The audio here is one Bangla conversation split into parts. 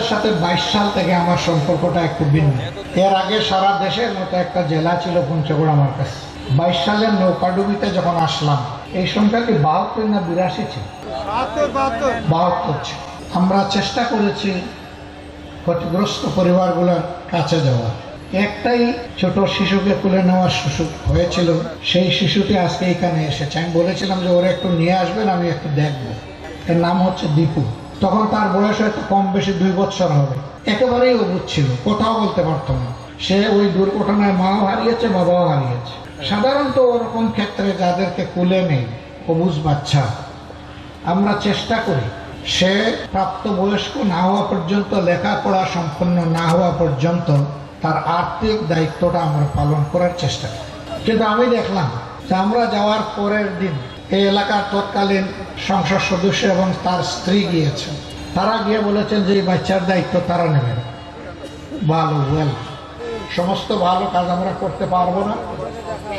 পরিবারের সাথে 22 সাল থেকে আমার সম্পর্কটা একটু ভিন্ন। এর আগে সারা দেশের মতো একটা জেলা ছিল পঞ্চগড় আমার কাছে। 22 সালের নৌকাডুবিতে যখন আসলাম, এই সংখ্যা কি 72 না 82 ছিল? 72 ছিল। আমরা চেষ্টা করেছি ক্ষতিগ্রস্ত পরিবারগুলোর কাছে যাওয়ার। একটাই ছোট শিশুকে তুলে নেওয়ার সুযোগ হয়েছিল। সেই শিশুটি আজকে এখানে এসেছে। আমি বলেছিলাম যে ওরা একটু নিয়ে আসবেন, আমি একটু দেখবো। এর নাম হচ্ছে দীপু। তখন তার বয়স হয়তো কম বেশি 2 বছর হবে। একেবারেই অবুঝ ছিল, কোথাও বলতে পারতো না। সে ওই দুর্ঘটনায় মাও হারিয়েছে, বাবাও হারিয়েছে। সাধারণত ওরকম ক্ষেত্রে যাদেরকে কুলে নেই, অবুঝ বাচ্চা, আমরা চেষ্টা করি সে প্রাপ্তবয়স্ক না হওয়া পর্যন্ত, লেখাপড়া সম্পন্ন না হওয়া পর্যন্ত তার আর্থিক দায়িত্বটা আমরা পালন করার চেষ্টা করি। কিন্তু আমি দেখলাম যে আমরা যাওয়ার পরের দিন এই এলাকার তৎকালীন সংসদ সদস্য এবং তার স্ত্রী গিয়েছেন। তারা গিয়ে বলেছেন যে এই বাচ্চার দায়িত্ব তারা নেবেন। ভালো, সমস্ত ভালো কাজ আমরা করতে পারবো না,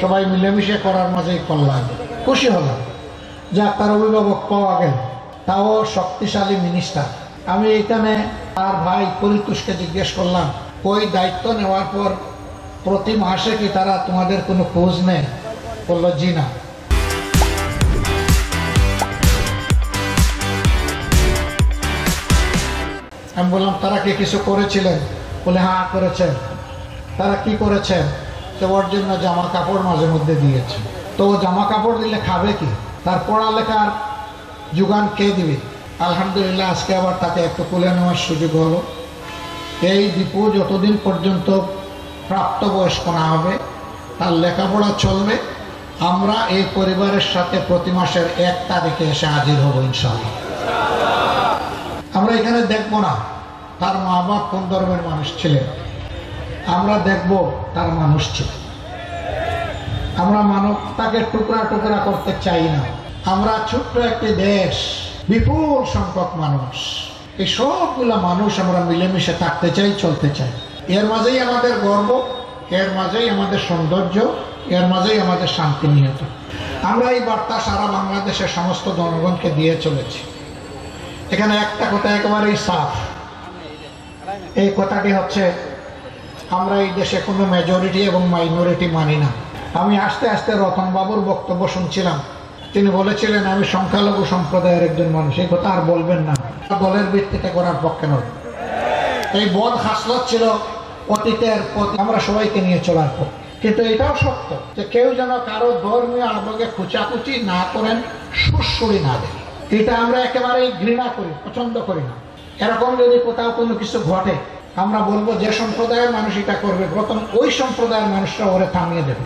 সবাই মিলেমিশে করার মাঝেই করলাম। খুশি হলাম যা তার অভিভাবক পাওয়া গেল, তাও শক্তিশালী মিনিস্টার। আমি এখানে তার ভাই পরিতোষকে জিজ্ঞেস করলাম, ওই দায়িত্ব নেওয়ার পর প্রতি মাসে কি তারা তোমাদের কোনো খোঁজ নেয়? বললো জি না। আমি বললাম তারা কি কিছু করেছিলেন? বলে হ্যাঁ করেছেন। তারা কি করেছেন? তো ওর জন্য জামা কাপড় মাঝে মধ্যে দিয়েছে। তো জামা কাপড় দিলে খাবে কি? তার পড়ালেখার যোগান কে দিবে? আলহামদুলিল্লাহ আজকে আবার তাকে একটু তুলে নেওয়ার সুযোগ হলো। এই দীপু যতদিন পর্যন্ত প্রাপ্তবয়স্ক না হবে, তার লেখাপড়া চলবে। আমরা এই পরিবারের সাথে প্রতি মাসের 1 তারিখে এসে হাজির হব ইনশাআল্লাহ। আমরা এখানে দেখবো না তার মা বাপ কোন ধর্মের মানুষ ছিলেন, আমরা দেখব তার মানুষ ছিল। আমরা মানবতাকে টুকরা টুকরা করতে চাই না। আমরা ছোট্ট একটি দেশ, বিপুল সংখ্যক মানুষ, এই সবগুলা মানুষ আমরা মিলেমিশে থাকতে চাই, চলতে চাই। এর মাঝেই আমাদের গর্ব, এর মাঝেই আমাদের সৌন্দর্য, এর মাঝেই আমাদের শান্তি নিহত। আমরা এই বার্তা সারা বাংলাদেশের সমস্ত জনগণকে দিয়ে চলেছি। এখানে একটা কথা একেবারেই সাফ, এই কথাটি হচ্ছে আমরা এই দেশে কোনো মেজরিটি এবং মাইনরিটি মানি না। আমি আস্তে আস্তে রতন বাবুর বক্তব্য শুনছিলাম। তিনি বলেছিলেন আমি সংখ্যালঘু সম্প্রদায়ের একজন মানুষ। এই কথা আর বলবেন না, দলের ভিত্তিতে করার পক্ষে নয়। এই বদ হাসলত ছিল অতীতের প্রতি, আমরা সবাইকে নিয়ে চলার পর। কিন্তু এটাও সত্য যে কেউ যেন কারো ধর্মীয় আবেগে খুচাখুচি না করেন, সুরসুরি না দেন। এটা আমরা একেবারেই ঘৃণা করি, পছন্দ করি না। এরকম যদি কোথাও কোনো কিছু ঘটে, আমরা বলবো যে সম্প্রদায়ের মানুষ এটা করবে, প্রথম ওই সম্প্রদায়ের মানুষরা ওরে থামিয়ে দেবে।